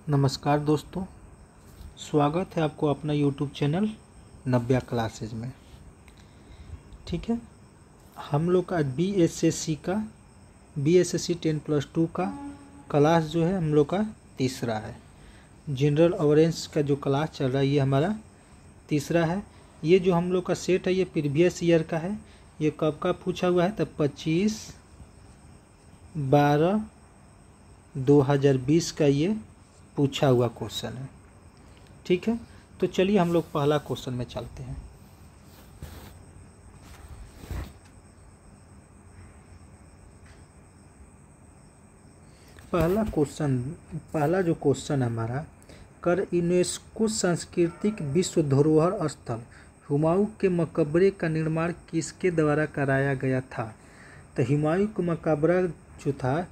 नमस्कार दोस्तों, स्वागत है आपको अपना यूट्यूब चैनल नव्या क्लासेज में। ठीक है, हम लोग का बीएसएससी 10+2 का क्लास जो है हम लोग का तीसरा है। जनरल अवेयरेंस का जो क्लास चल रहा है ये हमारा तीसरा है। ये जो हम लोग का सेट है ये प्रीवियस ईयर का है। ये कब का पूछा हुआ है? तब 25/12/2020 का ये पूछा हुआ क्वेश्चन है। ठीक है, तो चलिए हम लोग पहला क्वेश्चन में चलते हैं। पहला जो क्वेश्चन हमारा, कर यूनेस्को सांस्कृतिक विश्व धरोहर स्थल हुमायूं के मकबरे का निर्माण किसके द्वारा कराया गया था? तो हुमायूं का मकबरा जो था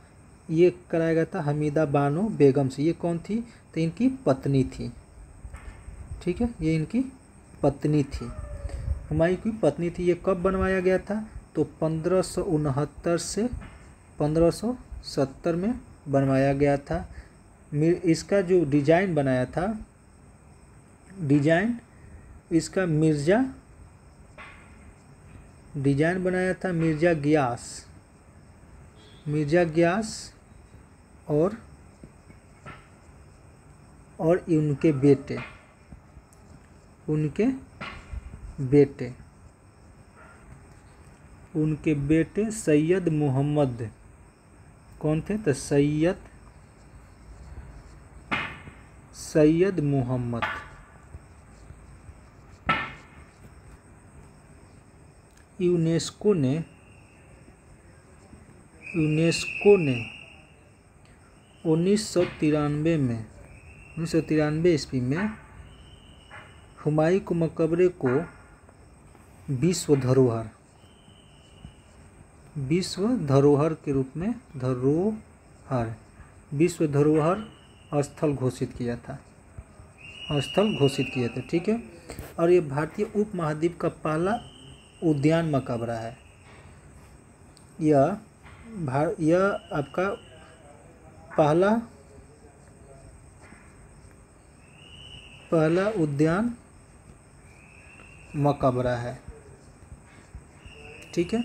ये कराया गया था हमीदा बानो बेगम से। ये कौन थी? तो इनकी पत्नी थी। ठीक है, ये इनकी पत्नी थी, हुमायूं की पत्नी थी। ये कब बनवाया गया था? तो 1569 से 1570 में बनवाया गया था। इसका जो डिजाइन बनाया था, इसका डिजाइन बनाया था मिर्जा गियास और उनके बेटे सैयद मोहम्मद। कौन थे? तो सैयद मोहम्मद। यूनेस्को ने 1993 ईस्वी में हुमायूं के मकबरे को विश्व धरोहर के रूप में विश्व धरोहर स्थल घोषित किया था। ठीक है, और ये भारतीय उपमहाद्वीप का पहला उद्यान मकबरा है। यह आपका पहला उद्यान मकबरा है। ठीक है,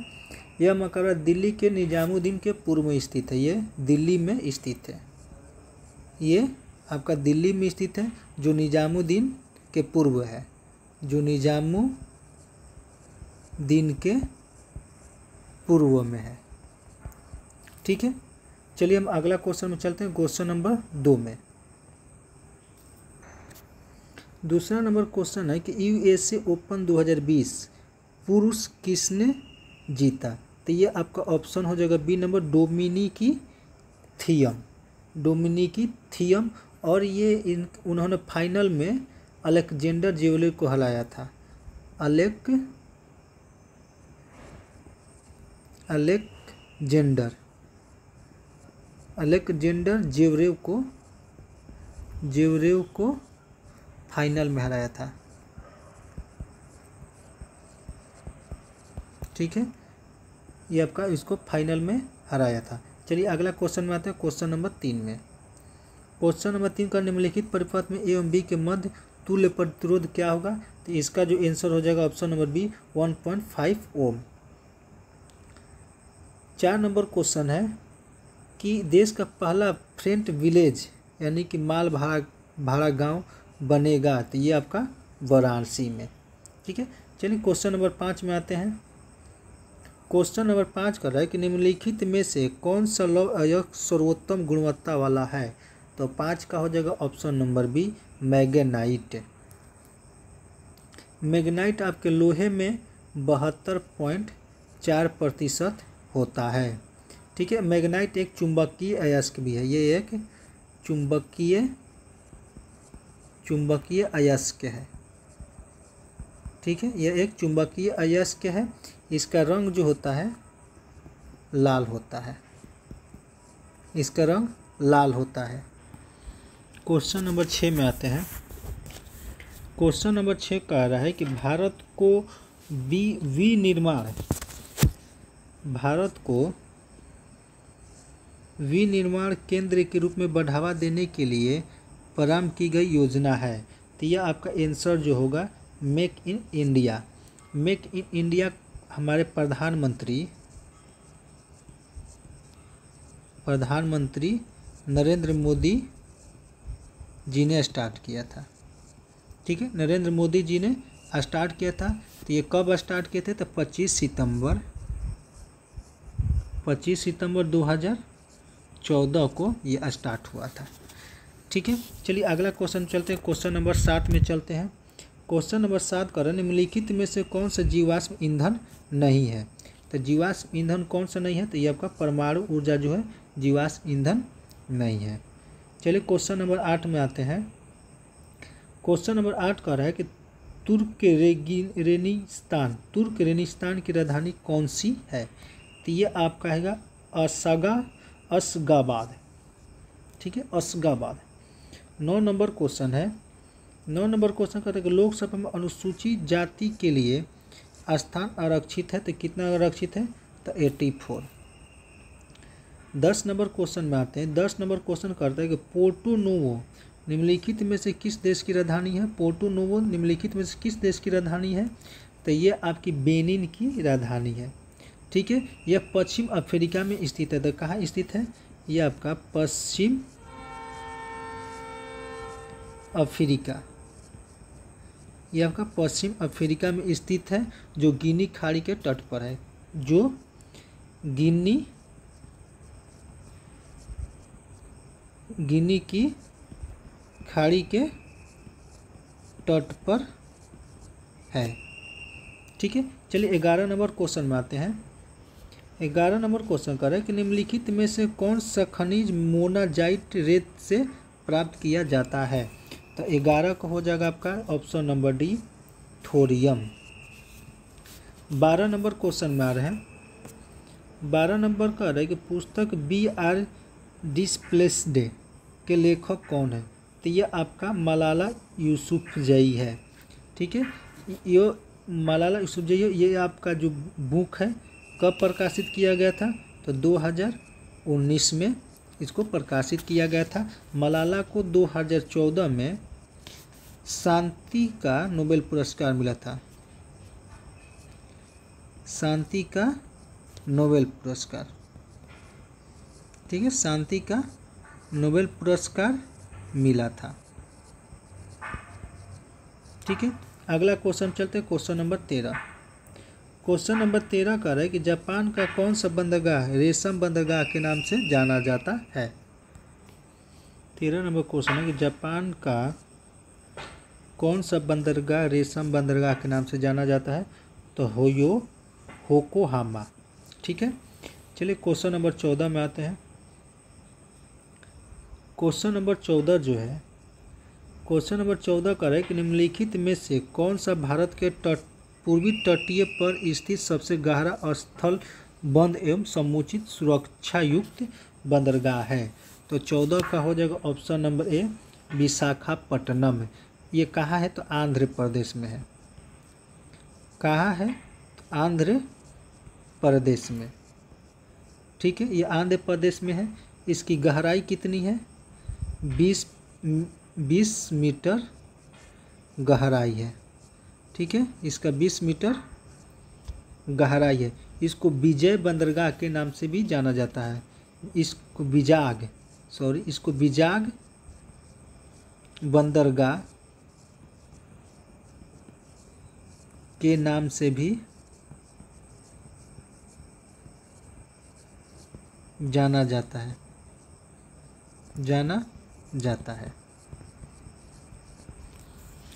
यह मकबरा दिल्ली के निजामुद्दीन के पूर्व में स्थित है। ये दिल्ली में स्थित है। ये आपका दिल्ली में स्थित है, जो निजामुद्दीन के पूर्व है, जो निजामुद्दीन के पूर्व में है। ठीक है, चलिए हम अगला क्वेश्चन में चलते हैं, क्वेश्चन नंबर 2 में। दूसरा नंबर क्वेश्चन है कि यूएसए ओपन 2020 पुरुष किसने जीता? तो ये आपका ऑप्शन हो जाएगा बी नंबर, डोमिनिकी थियम। और ये उन्होंने फाइनल में अलेक्जेंडर जेवलेव को हराया था। अलेक्जेंडर जेवरेव को फाइनल में हराया था। ठीक है, ये आपका इसको फाइनल में हराया था। चलिए अगला क्वेश्चन में आते हैं, क्वेश्चन नंबर 3 में। क्वेश्चन नंबर 3 का निम्नलिखित परिपथ में ए एवं बी के मध्य तुल्य प्रतिरोध क्या होगा? तो इसका जो आंसर हो जाएगा ऑप्शन नंबर बी 1.5 ओम। 4 नंबर क्वेश्चन है कि देश का पहला फ्रेंट विलेज यानी कि माल भाड़ा गांव बनेगा? तो ये आपका वाराणसी में। ठीक है, चलिए क्वेश्चन नंबर 5 में आते हैं। क्वेश्चन नंबर 5 कर रहा है कि निम्नलिखित में से कौन सा लौह अयस्क सर्वोत्तम गुणवत्ता वाला है? तो 5 का हो जाएगा ऑप्शन नंबर बी मैग्नाइट आपके लोहे में 72.4% होता है। ठीक है, मैग्नाइट एक चुंबकीय अयस्क भी है। ये एक चुंबकीय अयस्क है। ठीक है, यह एक चुंबकीय अयस्क है। इसका रंग जो होता है लाल होता है। क्वेश्चन नंबर 6 में आते हैं। क्वेश्चन नंबर 6 कह रहा है कि भारत को विनिर्माण केंद्र के रूप में बढ़ावा देने के लिए प्रारंभ की गई योजना है। तो यह आपका आंसर जो होगा make in India. Make in India हमारे प्रधानमंत्री नरेंद्र मोदी जी ने स्टार्ट किया था। ठीक है, नरेंद्र मोदी जी ने स्टार्ट किया था। तो ये कब स्टार्ट किए थे? तो 25 सितंबर 2014 को ये स्टार्ट हुआ था। ठीक है, चलिए अगला क्वेश्चन चलते हैं। क्वेश्चन नंबर 7 में चलते हैं। क्वेश्चन नंबर 7 का निम्नलिखित में से कौन सा जीवाश्म ईंधन नहीं है? तो जीवाश्म ईंधन कौन सा नहीं है? तो ये आपका परमाणु ऊर्जा जो है जीवाश्म ईंधन नहीं है। चलिए क्वेश्चन नंबर 8 में आते हैं। क्वेश्चन नंबर 8 कह रहा है कि तुर्कमेनिस्तान की राजधानी कौन सी है? तो ये आपका है अशगाबाद। ठीक है, अशगाबाद। 9 नंबर क्वेश्चन है। 9 नंबर क्वेश्चन कहते हैं कि लोकसभा में अनुसूचित जाति के लिए स्थान आरक्षित है। तो कितना आरक्षित है? तो 84। 10 नंबर क्वेश्चन में आते हैं। 10 नंबर क्वेश्चन करता है कि पोर्टो नोवो निम्नलिखित में से किस देश की राजधानी है? पोर्टो नोवो निम्नलिखित में से किस देश की राजधानी है? तो ये आपकी बेनिन की राजधानी है। ठीक है, यह पश्चिम अफ्रीका में स्थित है। तो कहाँ स्थित है? यह आपका पश्चिम अफ्रीका, यह आपका पश्चिम अफ्रीका में स्थित है, जो गिनी खाड़ी के तट पर है। जो गिनी की खाड़ी के तट पर है। ठीक है, चलिए 11 नंबर क्वेश्चन में आते हैं। 11 नंबर क्वेश्चन कर रहा है कि निम्नलिखित में से कौन सा खनिज मोनाजाइट रेत से प्राप्त किया जाता है? तो 11 का हो जाएगा आपका option number D, thorium. 12 number question में आ रहे हैं। 12 नंबर का रहा है कि पुस्तक बी आर डिस्प्लेस्ड के लेखक कौन है? तो ये आपका मलाला यूसुफजई है। ठीक है, ये मलाला यूसुफजई, ये आपका जो बुक है कब प्रकाशित किया गया था? तो 2019 में इसको प्रकाशित किया गया था। मलाला को 2014 में शांति का नोबेल पुरस्कार मिला था। शांति का नोबेल पुरस्कार। ठीक है, शांति का नोबेल पुरस्कार मिला था। ठीक है, अगला क्वेश्चन चलते हैं। Question number 13। क्वेश्चन नंबर 13 कह रहा है कि जापान का कौन सा बंदरगाह रेशम बंदरगाह के नाम से जाना जाता है? 13 नंबर क्वेश्चन है कि जापान का कौन सा बंदरगाह रेशम बंदरगाह के नाम से जाना जाता है? तो होकोहामा। ठीक है, चलिए क्वेश्चन नंबर 14 में आते हैं। क्वेश्चन नंबर 14 जो है, क्वेश्चन नंबर 14 का है कि निम्नलिखित में से कौन सा भारत के पूर्वी तटीय पर स्थित सबसे गहरा स्थल बंद एवं समुचित सुरक्षा युक्त बंदरगाह है? तो 14 का हो जाएगा ऑप्शन नंबर ए, विशाखापट्टनम। ये कहाँ है? तो आंध्र प्रदेश में है। कहाँ है? तो आंध्र प्रदेश में। ठीक है, ये आंध्र प्रदेश में है। इसकी गहराई कितनी है? 20 मीटर गहराई है। ठीक है, इसका 20 मीटर गहराई है। इसको विजय बंदरगाह के नाम से भी जाना जाता है। इसको विजाग बंदरगाह के नाम से भी जाना जाता है।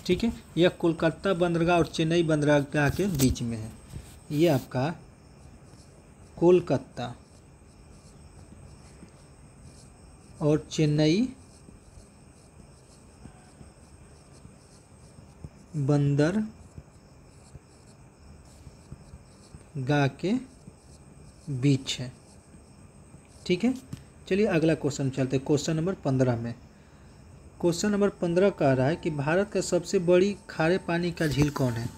ठीक है, यह कोलकाता बंदरगाह और चेन्नई बंदरगाह के बीच में है। ये आपका कोलकाता और चेन्नई बंदरगाह के बीच है। ठीक है, चलिए अगला क्वेश्चन चलते हैं। क्वेश्चन नंबर 15 में। क्वेश्चन नंबर 15 कह रहा है कि भारत का सबसे बड़ी खारे पानी का झील कौन है?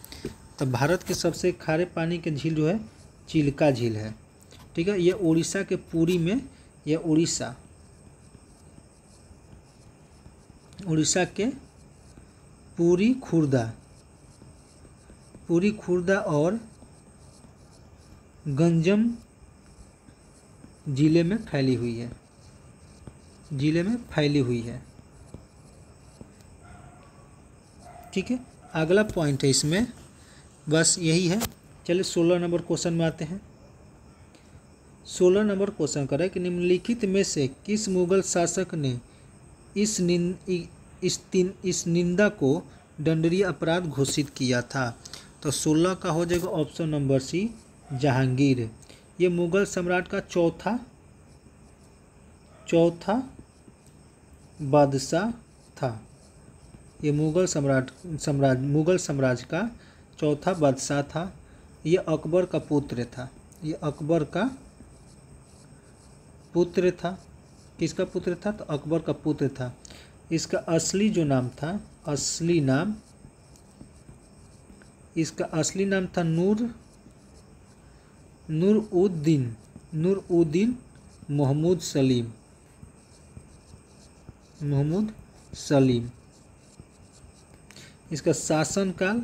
तो भारत के सबसे खारे पानी के झील जो है चिल्का झील है। ठीक है, ये उड़ीसा के पुरी में, यह उड़ीसा के पुरी खुर्दा और गंजम जिले में फैली हुई है। ठीक है, अगला पॉइंट है इसमें, बस यही है। चलिए 16 नंबर क्वेश्चन में आते हैं। 16 नंबर क्वेश्चन कर रहा है कि निम्नलिखित में से किस मुगल शासक ने इस निंदा को दंडनीय अपराध घोषित किया था? तो 16 का हो जाएगा ऑप्शन नंबर सी, जहांगीर। ये मुगल सम्राट का चौथा बादशाह था। ये मुगल साम्राज्य का चौथा बादशाह था। ये अकबर का पुत्र था। किसका पुत्र था? तो अकबर का पुत्र था। इसका असली नाम था नूर-उद-दीन मोहम्मद सलीम। इसका शासनकाल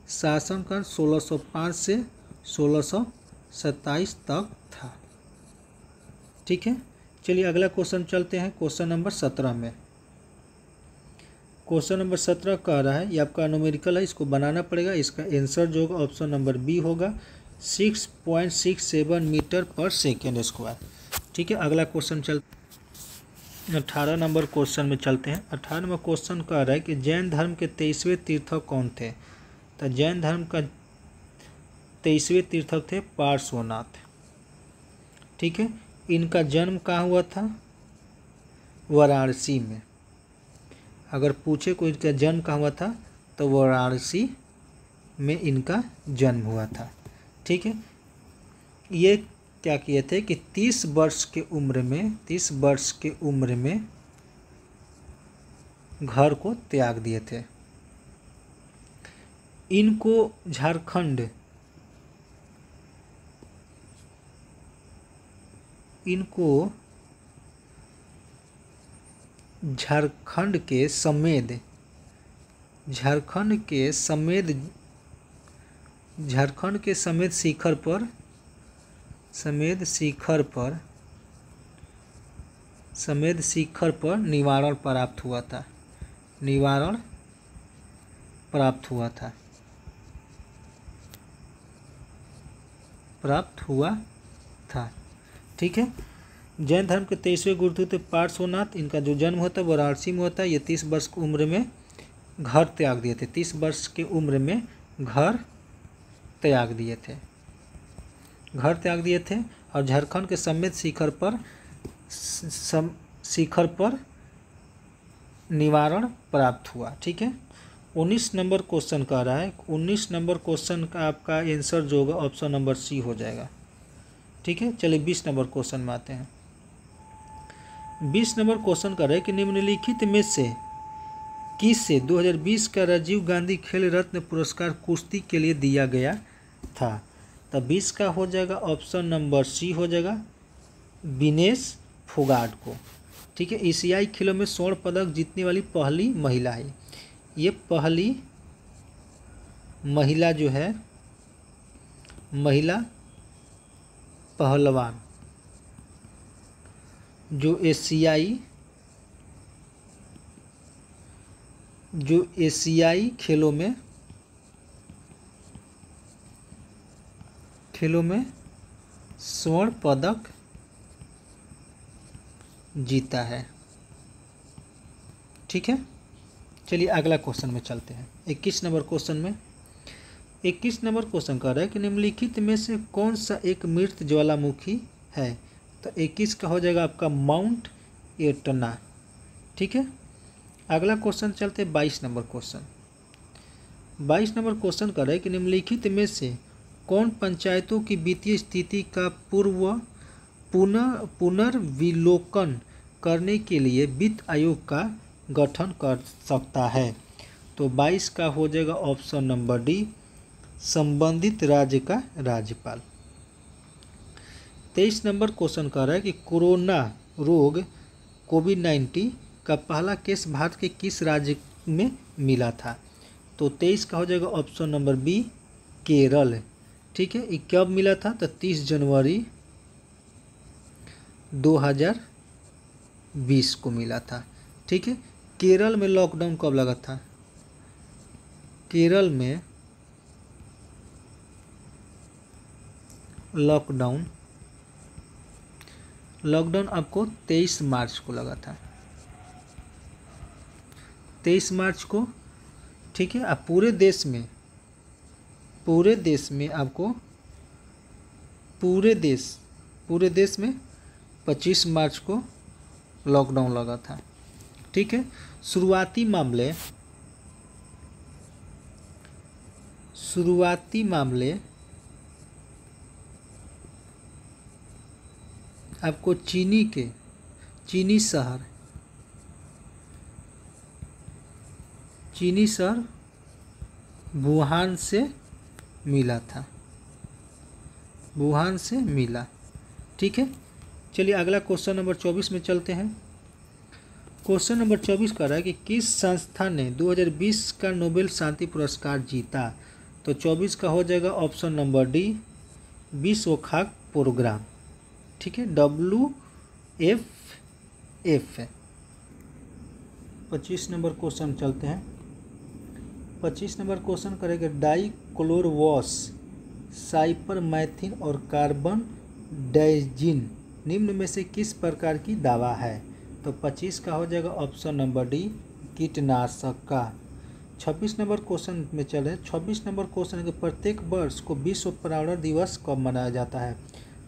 1605 से 1627 तक था। ठीक है, चलिए अगला क्वेश्चन चलते हैं क्वेश्चन नंबर 17 में। क्वेश्चन नंबर 17 कह रहा है, ये आपका न्यूमेरिकल है, इसको बनाना पड़ेगा। इसका आंसर जो होगा ऑप्शन नंबर बी होगा, 6.67 मीटर पर सेकेंड स्क्वायर। ठीक है, अगला क्वेश्चन 18 नंबर क्वेश्चन में चलते हैं। 18 नंबर क्वेश्चन कह रहा है कि जैन धर्म के 23वें तीर्थक कौन थे? तो जैन धर्म का 23वें तीर्थक थे पार्श्वनाथ। ठीक है, इनका जन्म कहाँ हुआ था? वाराणसी में। अगर पूछे कोई इनका जन्म कहाँ हुआ था तो वाराणसी में इनका जन्म हुआ था। ठीक है, ये क्या किए थे कि 30 वर्ष के उम्र में घर को त्याग दिए थे। इनको झारखंड के समेत शिखर पर निवारण प्राप्त हुआ था। ठीक है, जैन धर्म के 23वें गुरु थे पार्श्वनाथ। इनका जो जन्म होता है वाराणसी में होता है। ये 30 वर्ष की उम्र में घर त्याग दिए थे। 30 वर्ष की उम्र में घर त्याग दिए थे और झारखंड के समेत शिखर पर निवारण प्राप्त हुआ। ठीक है, 19 नंबर क्वेश्चन कह रहा है। 19 नंबर क्वेश्चन का आपका आंसर जो होगा ऑप्शन नंबर सी हो जाएगा। ठीक है, चलिए 20 नंबर क्वेश्चन में आते हैं। 20 नंबर क्वेश्चन कर रहे हैं कि निम्नलिखित में से किसे 2020 का राजीव गांधी खेल रत्न पुरस्कार कुश्ती के लिए दिया गया था? तो 20 का हो जाएगा ऑप्शन नंबर सी हो जाएगा, विनेश फोगाट को। ठीक है, एशियाई खेलों में स्वर्ण पदक जीतने वाली पहली महिला है। ये पहली महिला जो है, महिला पहलवान जो एशियाई खेलों में स्वर्ण पदक जीता है। ठीक है, चलिए अगला क्वेश्चन में चलते हैं। 21 नंबर क्वेश्चन में 21 नंबर क्वेश्चन कर रहा है कि निम्नलिखित में से कौन सा एक मृत ज्वालामुखी है? तो 21 का हो जाएगा आपका माउंट एटना। ठीक है, अगला क्वेश्चन चलते हैं 22 नंबर क्वेश्चन। 22 नंबर क्वेश्चन कर रहा है कि निम्नलिखित में से कौन पंचायतों की वित्तीय स्थिति का पुनर्विलोकन करने के लिए वित्त आयोग का गठन कर सकता है? तो 22 का हो जाएगा ऑप्शन नंबर डी, संबंधित राज्य का राज्यपाल। 23 नंबर क्वेश्चन कह रहा है कि कोरोना रोग कोविड-19 का पहला केस भारत के किस राज्य में मिला था? तो 23 का हो जाएगा ऑप्शन नंबर बी, केरल। ठीक है, ये कब मिला था? तो 30 जनवरी 2020 को मिला था। ठीक है, केरल में लॉकडाउन कब लगा था? केरल में लॉकडाउन आपको 23 मार्च को लगा था, 23 मार्च को। ठीक है, अब पूरे देश में 25 मार्च को लॉकडाउन लगा था। ठीक है, शुरुआती आपको चीनी शहर वुहान से मिला था, वुहान से मिला। ठीक है, चलिए अगला क्वेश्चन नंबर 24 में चलते हैं। क्वेश्चन नंबर 24 कह रहा है कि किस संस्था ने 2020 का नोबेल शांति पुरस्कार जीता? तो 24 का हो जाएगा ऑप्शन नंबर डी, विश्व खाद्य प्रोग्राम। ठीक है, WFF। 25 नंबर क्वेश्चन चलते हैं। 25 नंबर क्वेश्चन करेंगे डाइक्लोरवाश, साइपरमेथ्रिन और कार्बन डाइजीन निम्न में से किस प्रकार की दवा है? तो 25 का हो जाएगा ऑप्शन नंबर डी, कीटनाशक का। 26 नंबर क्वेश्चन में चल रहे हैं। 26 नंबर क्वेश्चन है कि प्रत्येक वर्ष को विश्व पर्यावरण दिवस कब मनाया जाता है?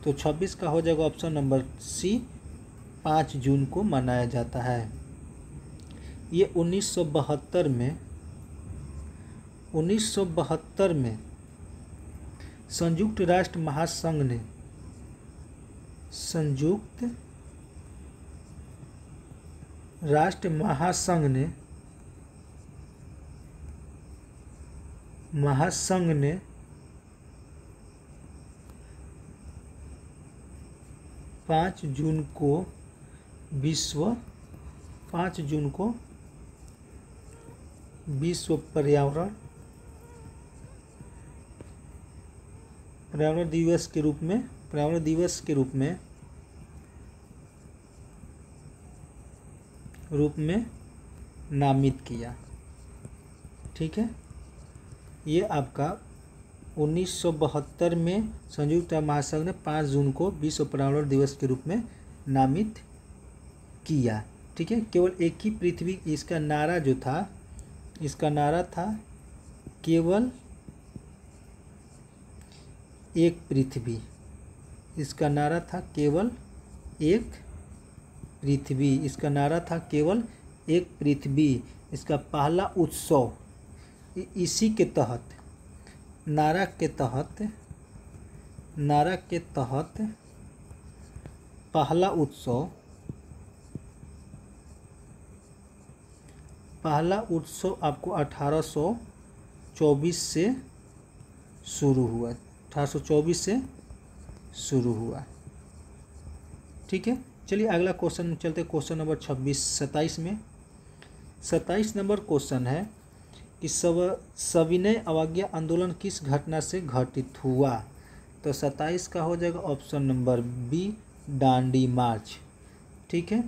तो 26 का हो जाएगा ऑप्शन नंबर सी, 5 जून को मनाया जाता है। ये 1972 में संयुक्त राष्ट्र महासंघ ने 5 जून को विश्व पर्यावरण दिवस के रूप में नामित किया। ठीक है, ये आपका 1972 में संयुक्त राष्ट्र महासंघ ने 5 जून को विश्व पर्यावरण दिवस के रूप में नामित किया। ठीक है, केवल एक ही पृथ्वी, इसका नारा था केवल एक पृथ्वी। इसका नारा था केवल एक पृथ्वी। इसका पहला उत्सव इसी के तहत नारा के तहत पहला उत्सव आपको 1824 से शुरू हुआ। ठीक है, चलिए अगला क्वेश्चन में चलते हैं। क्वेश्चन नंबर 27 में 27 नंबर क्वेश्चन है कि सविनय अवज्ञा आंदोलन किस घटना से घटित हुआ? तो 27 का हो जाएगा ऑप्शन नंबर बी, दांडी मार्च। ठीक है,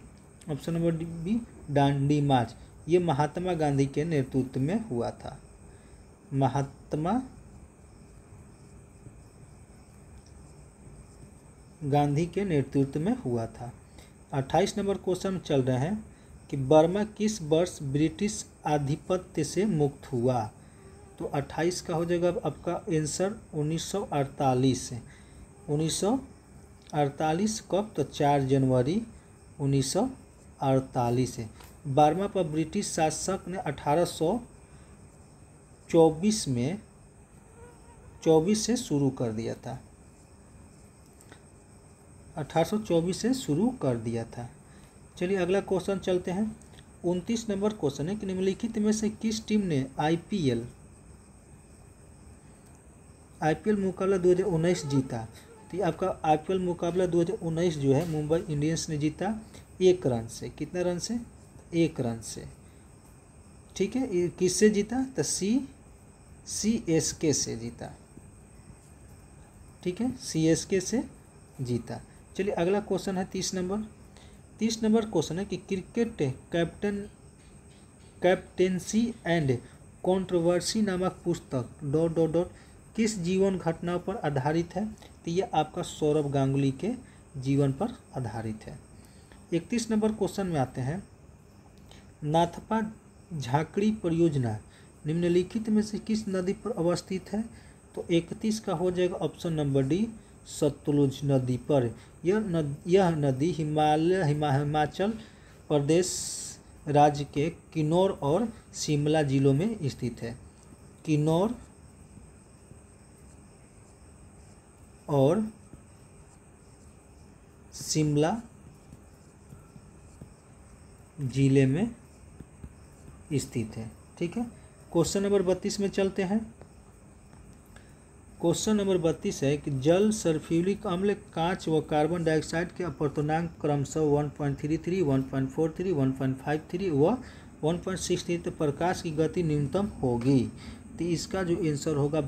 ऑप्शन नंबर बी, दांडी मार्च। ये महात्मा गांधी के नेतृत्व में हुआ था। महात्मा गांधी के नेतृत्व में हुआ था। 28 नंबर क्वेश्चन चल रहे हैं कि बर्मा किस वर्ष ब्रिटिश आधिपत्य से मुक्त हुआ? तो 28 का हो जाएगा आपका आंसर 1948 से। 1948 कब? तो 4 जनवरी 1948 से। बर्मा पर ब्रिटिश शासक ने 1824 से शुरू कर दिया था। 1824 से शुरू कर दिया था। चलिए अगला क्वेश्चन चलते हैं। 29 नंबर क्वेश्चन है कि निम्नलिखित में से किस टीम ने आईपीएल मुकाबला 2019 जीता? तो ये आपका IPL मुकाबला 2019 जो है मुंबई इंडियंस ने जीता 1 रन से। कितने रन से? 1 रन से। ठीक है, ये किससे जीता? तो CSK से जीता। ठीक है, CSK से जीता। चलिए अगला क्वेश्चन है 30 नंबर। 30 नंबर क्वेश्चन है कि क्रिकेट कैप्टेंसी एंड कंट्रोवर्सी नामक पुस्तक ... किस जीवन घटना पर आधारित है? तो यह आपका सौरव गांगुली के जीवन पर आधारित है। 31 नंबर क्वेश्चन में आते हैं, नाथपा झाकड़ी परियोजना निम्नलिखित में से किस नदी पर अवस्थित है? तो 31 का हो जाएगा ऑप्शन नंबर डी, सतलुज नदी पर। यह नदी हिमाचल प्रदेश राज्य के किन्नौर और शिमला जिलों में स्थित है। किन्नौर और शिमला जिले में स्थित है। ठीक है, क्वेश्चन नंबर 32 में चलते हैं। क्वेश्चन नंबर 32 है कि जल सल्फ्यूरिक अम्ल, कांच व कार्बन डाइऑक्साइड के अपवर्तनांक क्रमशः 1.33, 1.43, 1.53 व 1.63 तो प्रकाश की गति न्यूनतम होगी। तो इसका जो आंसर होगा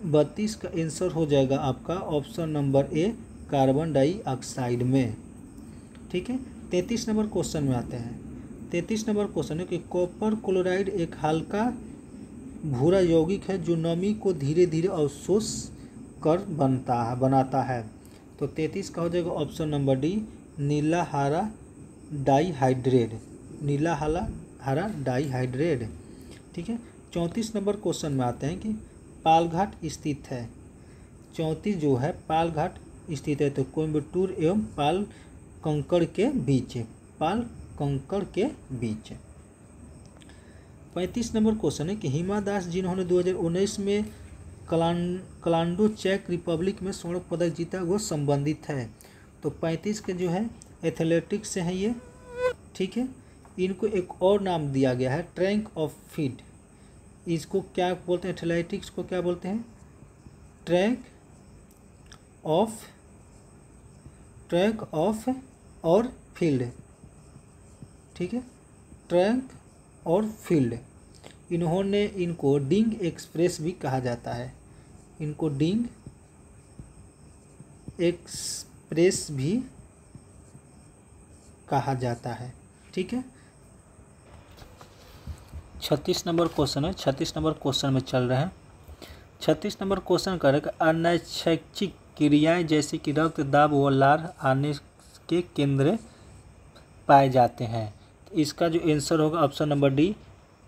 32 का आंसर हो जाएगा आपका option number A, carbon dioxide में। ठीक है, 33 नंबर क्वेश्चन में आते हैं। 33 नंबर क्वेश्चन है कि कॉपर क्लोराइड एक हल्का भूरा यौगिक है जो नमी को धीरे धीरे अवशोष कर बनाता है। तो 33 का हो जाएगा ऑप्शन नंबर डी, नीला हरा डाइहाइड्रेट। नीला हरा डाइहाइड्रेट। ठीक है, 34 नंबर क्वेश्चन में आते हैं कि पालघाट स्थित है। 34 जो है पालघाट स्थित है, तो कोयम्बटूर एवं पाल कंकड़ के बीच है। पाल कंकड़ के बीच। 35 नंबर क्वेश्चन है कि हिमा दास जिन्होंने 2019 में कलांडो चेक रिपब्लिक में स्वर्ण पदक जीता वो संबंधित है। तो 35 के जो है एथलेटिक्स से है ये। ठीक है, इनको एक और नाम दिया गया है, ट्रैक ऑफ फीट। इसको क्या बोलते हैं? एथलेटिक्स को क्या बोलते हैं? ट्रैक ऑफ और फील्ड। ठीक है, ट्रैक और फील्ड। इनको डिंग एक्सप्रेस भी कहा जाता है। इनको डिंग एक्सप्रेस भी कहा जाता है। ठीक है, 36 नंबर क्वेश्चन है। 36 नंबर क्वेश्चन में चल रहे हैं। 36 नंबर क्वेश्चन करेगा अनैच्छिक क्रियाएं जैसे कि रक्त दाब व लार आने के केंद्र पाए जाते हैं। इसका जो आंसर होगा ऑप्शन नंबर डी,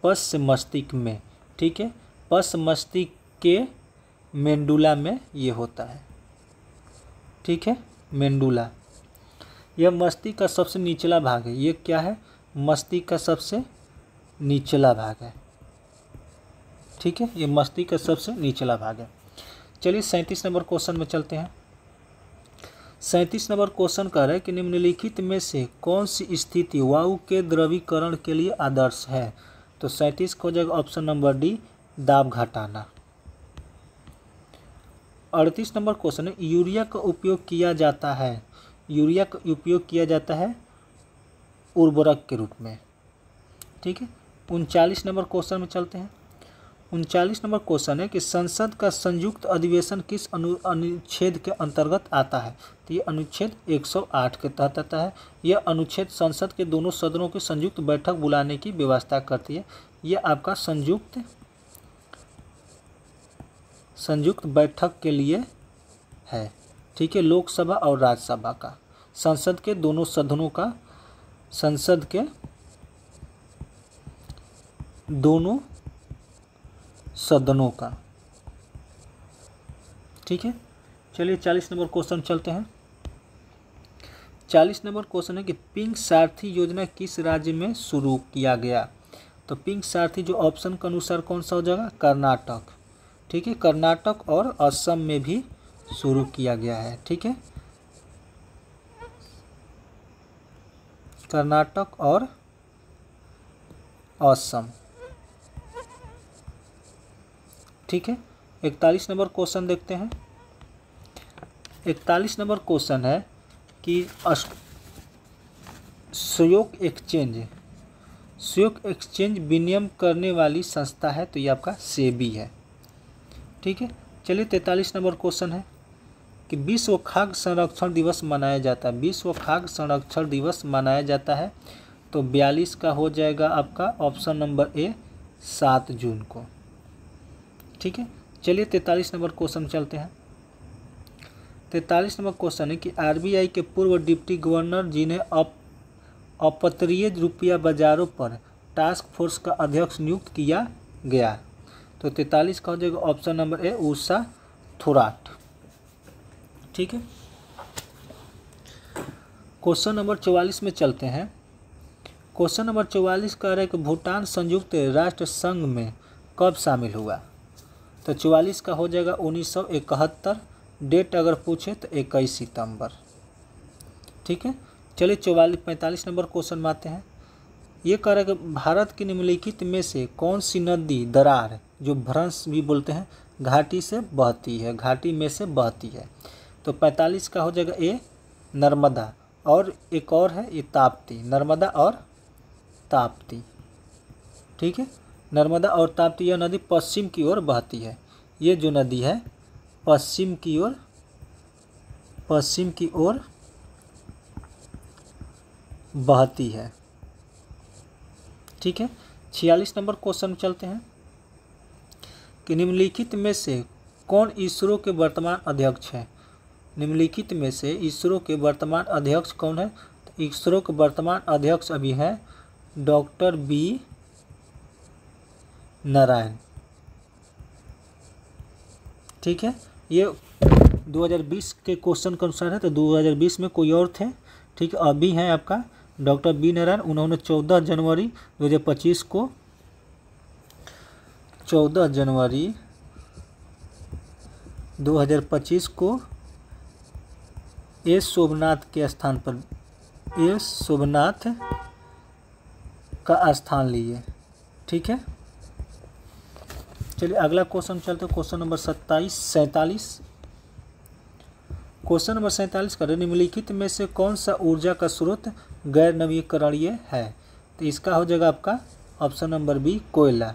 पश्च मस्तिष्क में। ठीक है, पश्च मस्तिष्क के मेंडुला में ये होता है। ठीक है, मेंडुला यह मस्तिष्क का सबसे निचला भाग है। ये क्या है? मस्तिष्क का सबसे निचला भाग है। ठीक है, ये मस्तिष्क का सबसे निचला भाग है। चलिए 37 नंबर क्वेश्चन में चलते हैं। 37 नंबर क्वेश्चन कह रहा है कि निम्नलिखित में से कौन सी स्थिति वायु के द्रवीकरण के लिए आदर्श है? तो 37 को हो जाएगा ऑप्शन नंबर डी, दाब घटाना। 38 नंबर क्वेश्चन है यूरिया का उपयोग किया जाता है। यूरिया का उपयोग किया जाता है उर्वरक के रूप में। ठीक है, 39 नंबर क्वेश्चन में चलते हैं। 39 नंबर क्वेश्चन है कि संसद का संयुक्त अधिवेशन किस अनुच्छेद के अंतर्गत आता है? तो ये अनुच्छेद 108 के तहत आता है। यह अनुच्छेद संसद के दोनों सदनों की संयुक्त बैठक बुलाने की व्यवस्था करती है। यह आपका संयुक्त बैठक के लिए है। ठीक है, लोकसभा और राज्यसभा का, संसद के दोनों सदनों का, संसद के दोनों सदनों का। ठीक है, चलिए 40 नंबर क्वेश्चन चलते हैं। 40 नंबर क्वेश्चन है कि पिंक सारथी योजना किस राज्य में शुरू किया गया? तो पिंक सारथी जो ऑप्शन के अनुसार कौन सा हो जाएगा? कर्नाटक। ठीक है, कर्नाटक और असम में भी शुरू किया गया है। ठीक है, कर्नाटक और असम। ठीक है, 41 नंबर क्वेश्चन देखते हैं। 41 नंबर क्वेश्चन है कि स्टॉक एक्सचेंज विनियम करने वाली संस्था है, तो ये आपका सेबी है। ठीक है, चलिए 43 नंबर क्वेश्चन है कि विश्व खाद्य संरक्षण दिवस मनाया जाता है। विश्व खाद्य संरक्षण दिवस मनाया जाता है, तो 42 का हो जाएगा आपका ऑप्शन नंबर ए 7 जून को। ठीक है, चलिए 43 नंबर क्वेश्चन चलते हैं। 43 नंबर क्वेश्चन है कि आरबीआई के पूर्व डिप्टी गवर्नर जिन्हें अपतरीय रुपया बाजारों पर टास्क फोर्स का अध्यक्ष नियुक्त किया गया, तो 43 का हो जाएगा option number A Usha Thorat. ठीक है, क्वेश्चन नंबर 44 में चलते हैं। क्वेश्चन नंबर 44 कह रहा है कि भूटान संयुक्त राष्ट्र संघ में कब शामिल हुआ, तो 44 का हो जाएगा 1971। डेट अगर पूछे तो 21 सितंबर। ठीक है, चलिए 45 नंबर क्वेश्चन में आते हैं। ये कह रहा है कि भारत की निम्नलिखित में से कौन सी नदी दरार, जो भ्रंश भी बोलते हैं, घाटी से बहती है, घाटी में से बहती है, तो 45 का हो जाएगा ए नर्मदा, और एक और है ये ताप्ती, नर्मदा और ताप्ती। ठीक है, नर्मदा और ताप्ती यह नदी पश्चिम की ओर बहती है। ये जो नदी है पश्चिम की ओर बहती है। ठीक है, 46 नंबर क्वेश्चन में चलते हैं कि निम्नलिखित में से कौन इसरो के वर्तमान अध्यक्ष है। निम्नलिखित में से इसरो के वर्तमान अध्यक्ष कौन है, तो इसरो के वर्तमान अध्यक्ष अभी हैं डॉक्टर बी नारायण। ठीक है, ये 2020 के क्वेश्चन के अनुसार है, तो 2020 में कोई और थे। ठीक है, अभी हैं आपका डॉक्टर बी नारायण। उन्होंने 14 जनवरी 2025 को 14 जनवरी 2025 को एस सोमनाथ के स्थान पर एस सोमनाथ का स्थान लिए। ठीक है, चलिए अगला क्वेश्चन चलते हैं। Question number 47। क्वेश्चन नंबर 47 का निम्नलिखित में से कौन सा ऊर्जा का स्रोत गैर नवीकरणीय है, तो इसका हो जाएगा आपका ऑप्शन नंबर बी कोयला।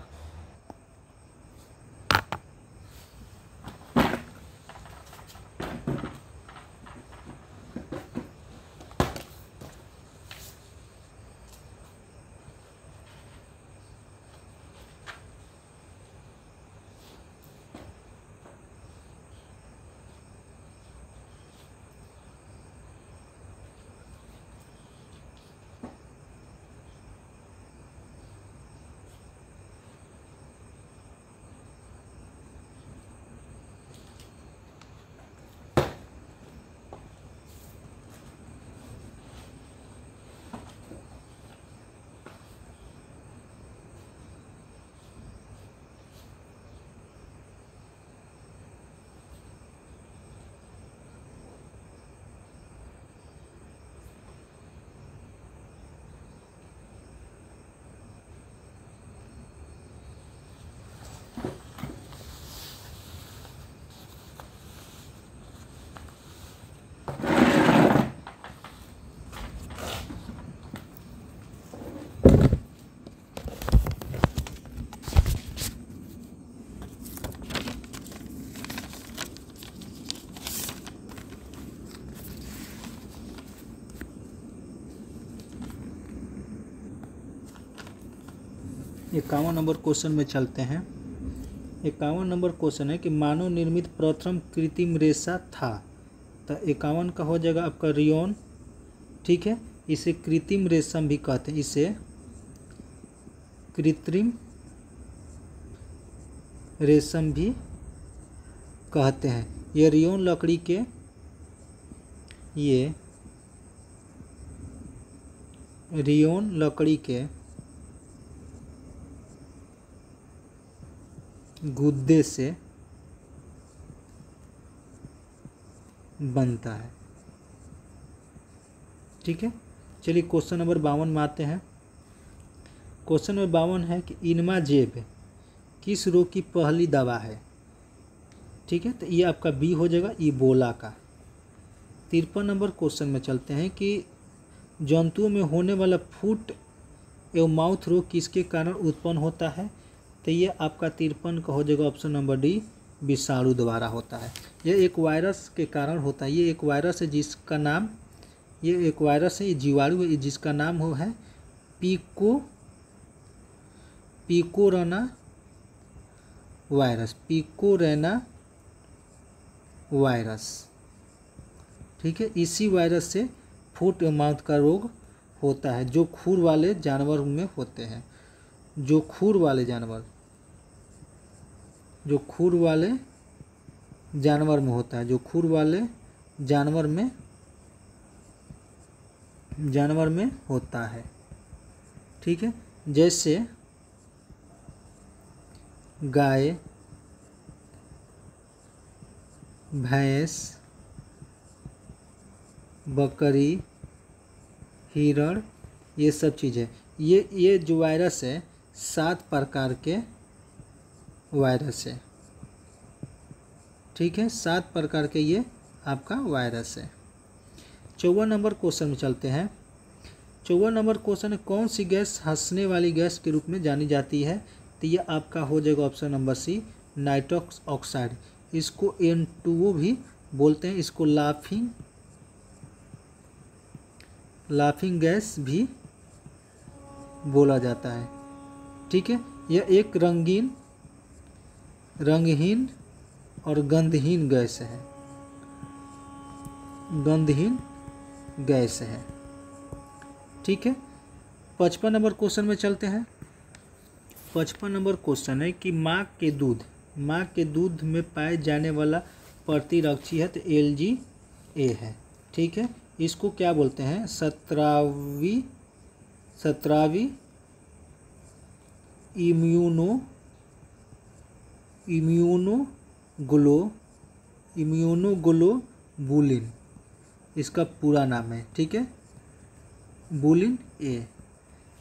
इक्यावन नंबर क्वेश्चन में चलते हैं। 51 नंबर क्वेश्चन है कि मानव निर्मित प्रथम कृत्रिम रेशा था, तो 51 का हो जाएगा आपका रियोन। ठीक है, इसे कृत्रिम रेशम भी कहते हैं, इसे कृत्रिम रेशम भी कहते हैं। ये रियोन लकड़ी के गुद्दे से बनता है। ठीक है, चलिए क्वेश्चन नंबर 52 में आते हैं। क्वेश्चन नंबर 52 है कि इनमाजेब किस रोग की पहली दवा है, ठीक है, तो ये आपका बी हो जाएगा इबोला का। 53 नंबर क्वेश्चन में चलते हैं कि जंतुओं में होने वाला फुट एवं माउथ रोग किसके कारण उत्पन्न होता है? तो ये आपका 53 का हो जाएगा ऑप्शन नंबर डी, विषाणु द्वारा होता है। यह एक वायरस के कारण होता है। ये एक वायरस है जिसका नाम, ये एक वायरस है, ये जीवाणु है जिसका नाम हो है पिकोरेना वायरस, पिकोरेना वायरस। ठीक है, इसी वायरस से फुट एवं माउथ का रोग होता है जो खुर वाले जानवर में होते हैं। जो खुर वाले जानवर में होता है, जो खुर वाले जानवर में होता है। ठीक है, जैसे गाय, भैंस, बकरी, हिरण, ये सब चीज़ें। ये जो वायरस है 7 प्रकार के वायरस है। ठीक है, 7 प्रकार के ये आपका वायरस है। 54 नंबर क्वेश्चन में चलते हैं। 54 नंबर क्वेश्चन है, कौन सी गैस हंसने वाली गैस के रूप में जानी जाती है? तो ये आपका हो जाएगा option number C, nitrous oxide. इसको N2O भी बोलते हैं, इसको लाफिंग गैस भी बोला जाता है। ठीक है, यह एक रंगहीन और गंधहीन गैस है। ठीक है, 55 नंबर क्वेश्चन में चलते हैं। 55 नंबर क्वेश्चन है कि माँ के दूध में पाए जाने वाला प्रतिरक्षी है, तो LGA है। ठीक है, इसको क्या बोलते हैं? 17वीं इम्यूनोग्लोबुलिन इसका पूरा नाम है। ठीक है, बुलिन ए,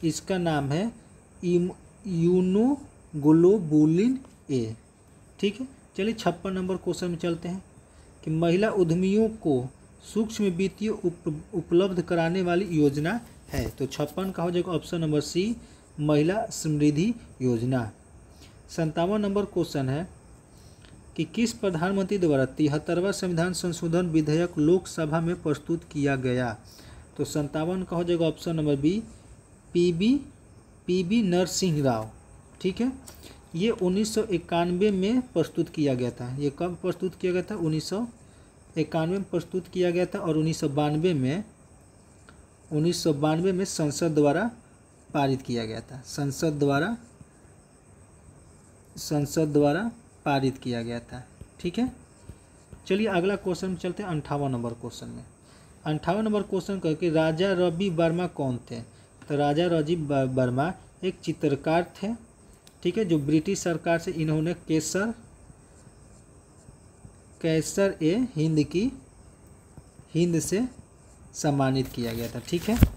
इसका नाम है इम्यूनोग्लोबुलिन ए। ठीक है, चलिए 56 नंबर क्वेश्चन में चलते हैं कि महिला उद्यमियों को सूक्ष्म वित्तीय उपलब्ध कराने वाली योजना है। तो 56 का हो जाएगा ऑप्शन नंबर सी, महिला समृद्धि योजना। 57 नंबर क्वेश्चन है कि किस प्रधानमंत्री द्वारा 73वां संविधान संशोधन विधेयक लोकसभा में प्रस्तुत किया गया? तो 57 का हो जाएगा option number B, PV Narasimha Rao. ठीक है, ये 1991 में प्रस्तुत किया गया था। ये कब प्रस्तुत किया गया था? 1991 में प्रस्तुत किया गया था और 1992 में संसद द्वारा पारित किया गया था। संसद द्वारा पारित किया गया था। ठीक है, चलिए अगला क्वेश्चन में चलते हैं। 58 नंबर क्वेश्चन में 58 नंबर क्वेश्चन करके राजा रवि वर्मा कौन थे? तो राजा रवि वर्मा एक चित्रकार थे। ठीक है, जो ब्रिटिश सरकार से इन्होंने कैसर ए हिंद से सम्मानित किया गया था। ठीक है।